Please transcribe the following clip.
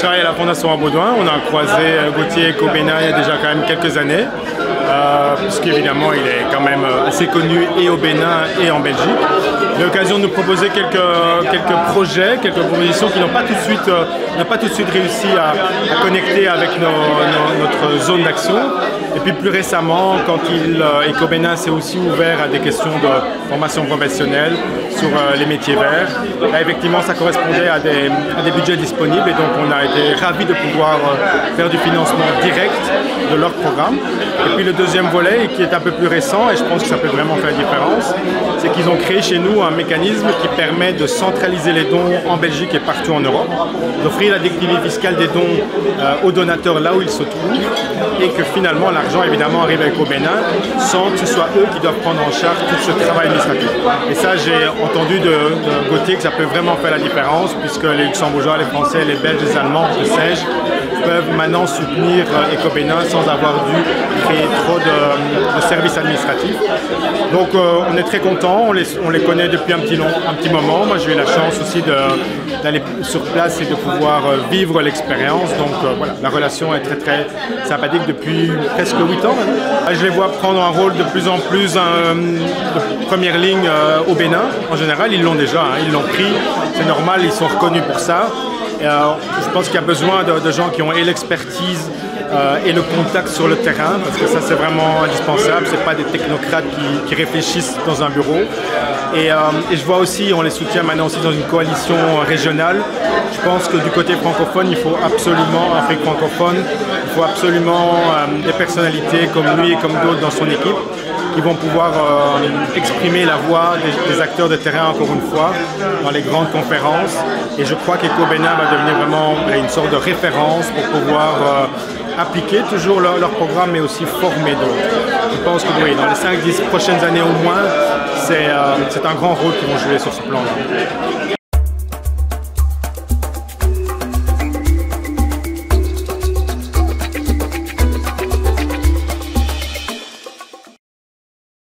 je travaille à la Fondation Baudouin. On a croisé Gauthier Cobena il y a déjà quand même quelques années, puisqu'évidemment il est quand même assez connu et au Bénin et en Belgique. L'occasion de nous proposer quelques projets, quelques propositions qui n'ont pas tout de suite réussi à connecter avec notre zone d'action. Et puis plus récemment, quand Ecobénin s'est aussi ouvert à des questions de formation professionnelle sur les métiers verts, là, effectivement ça correspondait à des budgets disponibles et donc on a été ravis de pouvoir faire du financement direct de leur programme. Et puis le deuxième volet, qui est un peu plus récent, et je pense que ça peut vraiment faire la différence, c'est qu'ils ont créé chez nous un mécanisme qui permet de centraliser les dons en Belgique et partout en Europe, d'offrir la déclinaison fiscale des dons aux donateurs là où ils se trouvent, et que finalement l'argent évidemment arrive avec au Bénin sans que ce soit eux qui doivent prendre en charge tout ce travail administratif. Et ça, j'ai entendu de Gauthier que ça peut vraiment faire la différence, puisque les Luxembourgeois, les Français, les Belges, les Allemands, que sais-je, peuvent maintenant soutenir Ecobénin sans avoir dû créer trop de services administratifs. Donc on est très contents, on les connaît depuis un petit moment. Moi j'ai eu la chance aussi d'aller sur place et de pouvoir vivre l'expérience. Donc voilà, la relation est très sympathique depuis presque 8 ans. Je les vois prendre un rôle de plus en plus de première ligne au Bénin. En général, ils l'ont déjà, ils l'ont pris, c'est normal, ils sont reconnus pour ça. Je pense qu'il y a besoin de gens qui ont l'expertise et le contact sur le terrain, parce que ça c'est vraiment indispensable, c'est pas des technocrates qui réfléchissent dans un bureau. Et je vois aussi, on les soutient maintenant aussi dans une coalition régionale. Je pense que du côté francophone, il faut absolument, Afrique francophone, il faut absolument des personnalités comme lui et comme d'autres dans son équipe qui vont pouvoir exprimer la voix des acteurs de terrain, encore une fois, dans les grandes conférences. Et je crois qu'Ecobénin va devenir vraiment une sorte de référence pour pouvoir appliquer toujours leur programme, mais aussi former d'autres. Je pense que oui, dans les 5-10 prochaines années au moins, c'est un grand rôle qu'ils vont jouer sur ce plan-là.